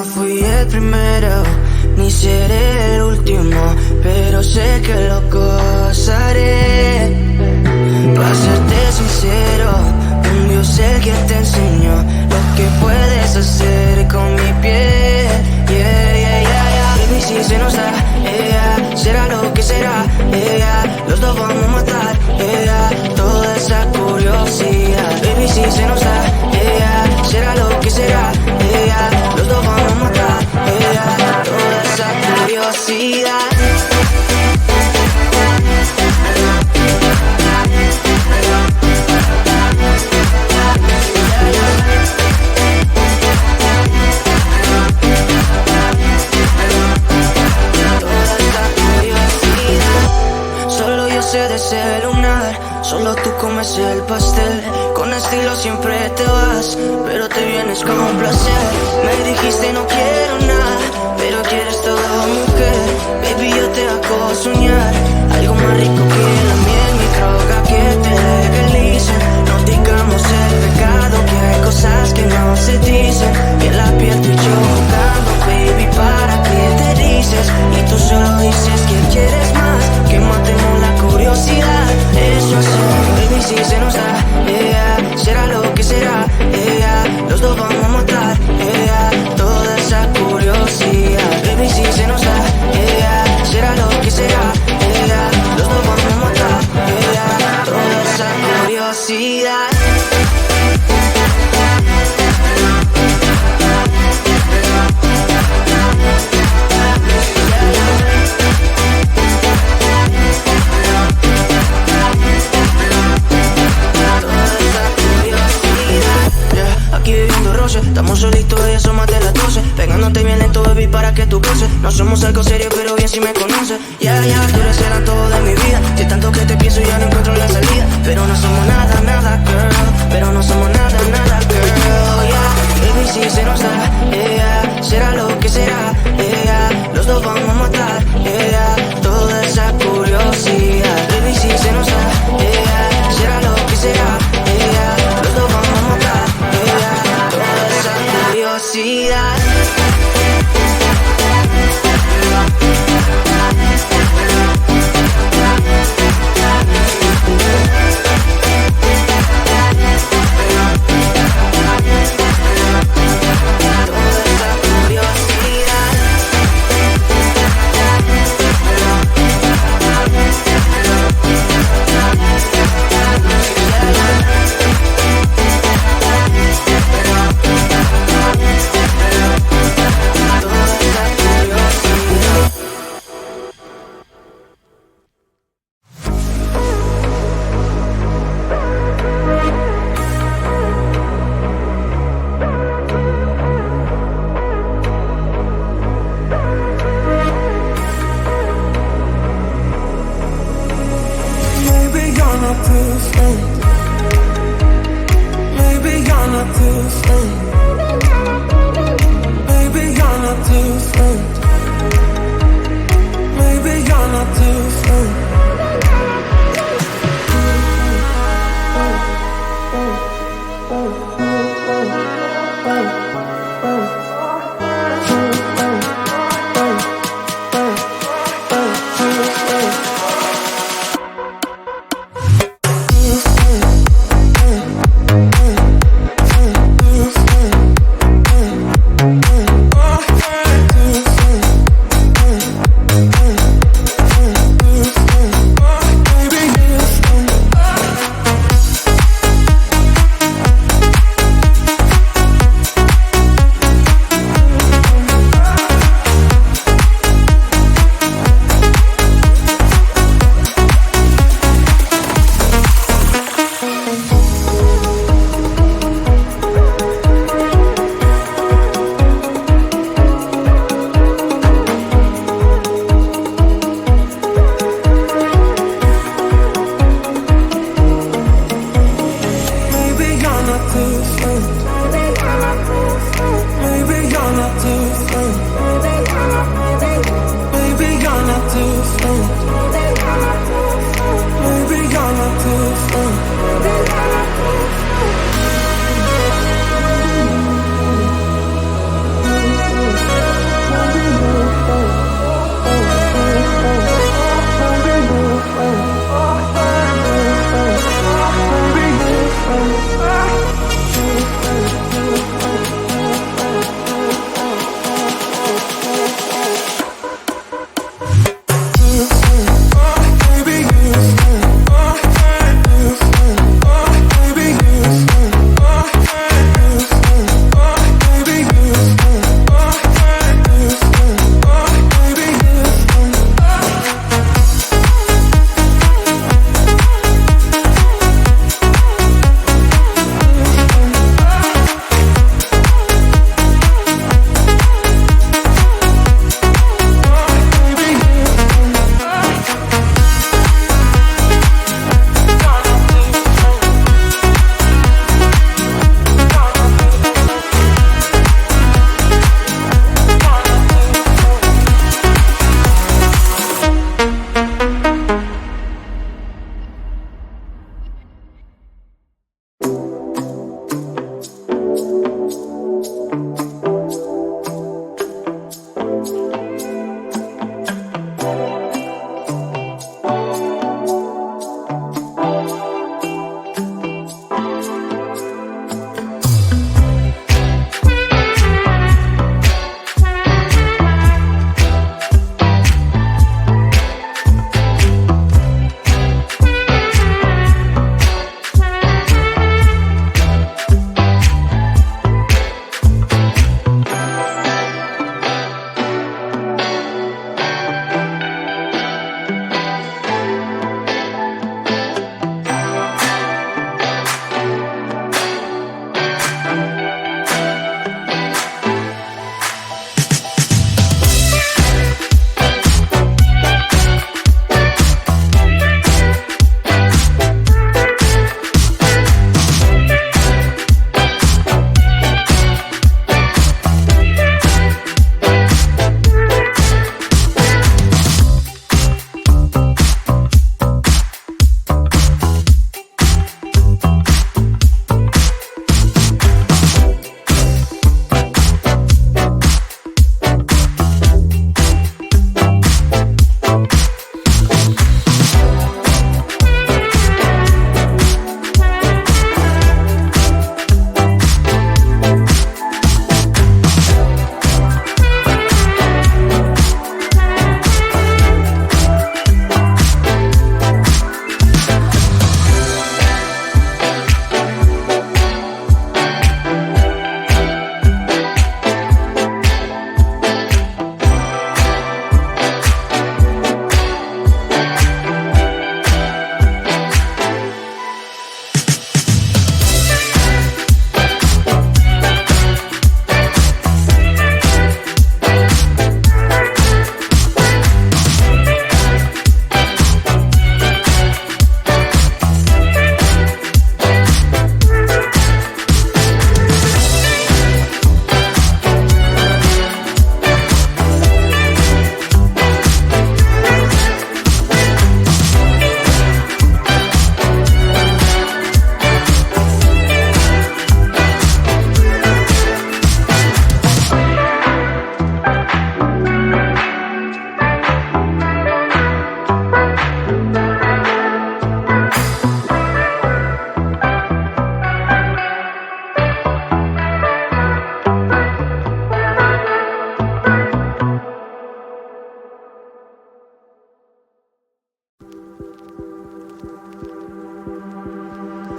fui el primero, ni seré el último, pero sé que lo gozaré. Para serte sincero, un Dios el que te enseñó lo que puedes hacer con mi piel. Yeah, yeah, yeah, yeah. Baby, si se nos da, será lo que será, los dos vamos a matar, toda esa curiosidad. Baby, si se nos da, será lo que será, los dos vamos a matar, toda esa curiosidad. De celular, solo tú comes el pastel. Con estilo siempre te vas, pero te vienes con un placer. Me dijiste no quiero nada, pero quieres todo, mujer. Baby, yo te hago soñar algo más rico que la miel, mi droga que te legalice. No digamos el pecado, que hay cosas que no se dicen. Y en la piel tú y yo jugando, baby, ¿para qué te dices? Y tú solo dices que quieres más, que matemos la curiosidad. Eso es, baby, si se nos da, será lo que será, los dos vamos a matar, toda esa curiosidad. Baby, si se nos da, será lo que será, los dos vamos a matar, toda esa curiosidad. Estamos solitos y eso más de las 12. Pegándote bien lento, baby, para que tú goces. No somos algo serio, pero bien si me conoces. Ya, tú eres el antojo de mi vida. Si tanto que te pienso ya no encuentro la salida. Pero no somos nada, nada, girl. Pero no somos nada, nada, girl. Yeah, baby, si se nos da, será lo que será, los dos vamos a matar, toda esa curiosidad. Baby, si se nos da, será lo que será, los dos vamos a matar, toda esa curiosidad.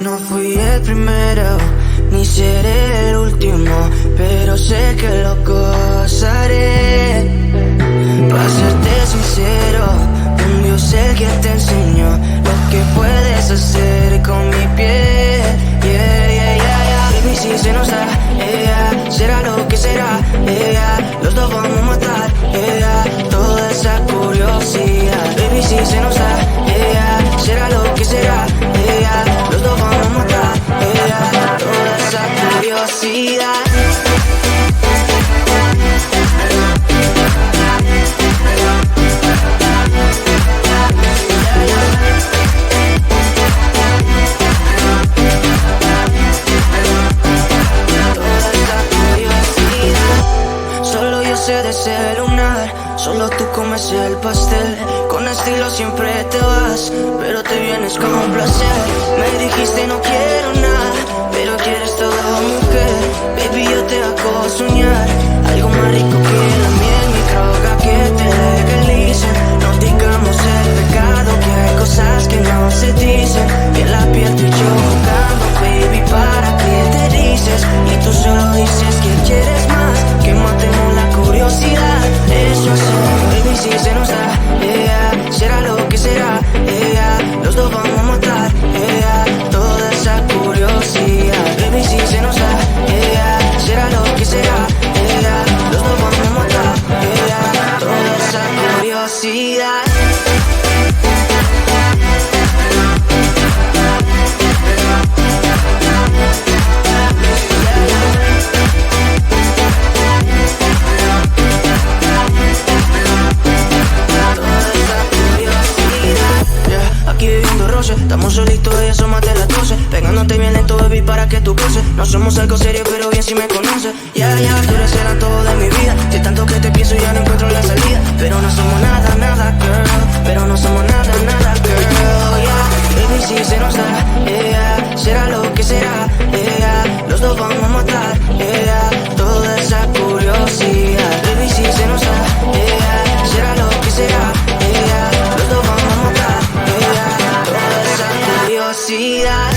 No fui el primero, ni seré el último, pero sé que lo gozaré. Para serte sincero, un Dios el que te enseñó lo que puedes hacer con mi piel. Yeah, yeah, yeah, yeah. Baby, si se nos da, yeah, será lo que será, yeah, los dos vamos a matar, yeah, toda esa curiosidad. Baby, si se nos da, yeah, será lo que será, yeah, los dos vamos a matar, yeah, toda esa curiosidad. De ese lunar, solo tú comes el pastel. Con estilo siempre te vas, pero te vienes con un placer. Me dijiste no quiero nada, pero quieres todo, mujer. Baby, yo te hago soñar algo más rico que la miel, mi droga que te legalicen. No digamos el pecado, que hay cosas que no se dicen. Y en la piel tú y yo jugando, baby, ¿para qué te dices? Y tú solo dices que quieres más, que matemos la curiosidad. Eso hacemos, baby, si se nos da, yeah, será lo que será, yeah, los dos vamos a matar, yeah, toda esa curiosidad. Baby, si se nos da, yeah, será lo que será, yeah, los dos vamos a matar, yeah, toda esa curiosidad. Aquí viviendo roce, estamos solitos y asómate a las 12. Pegándote bien lento, baby, para que tú goces. No somos algo serio, pero bien si me conoces. Ya, ya, tú eres el antojo de mi vida. Si tanto que te pienso ya no encuentro la salida. Pero no somos nada, nada, girl. Pero no somos nada, nada, girl. Yeah, baby, si se nos da, yeah, será lo que será, yeah, los dos vamos a matar, yeah, toda esa curiosidad. Baby, si se nos da, yeah, será lo que será, yeah, los dos vamos a matar, yeah, toda esa curiosidad.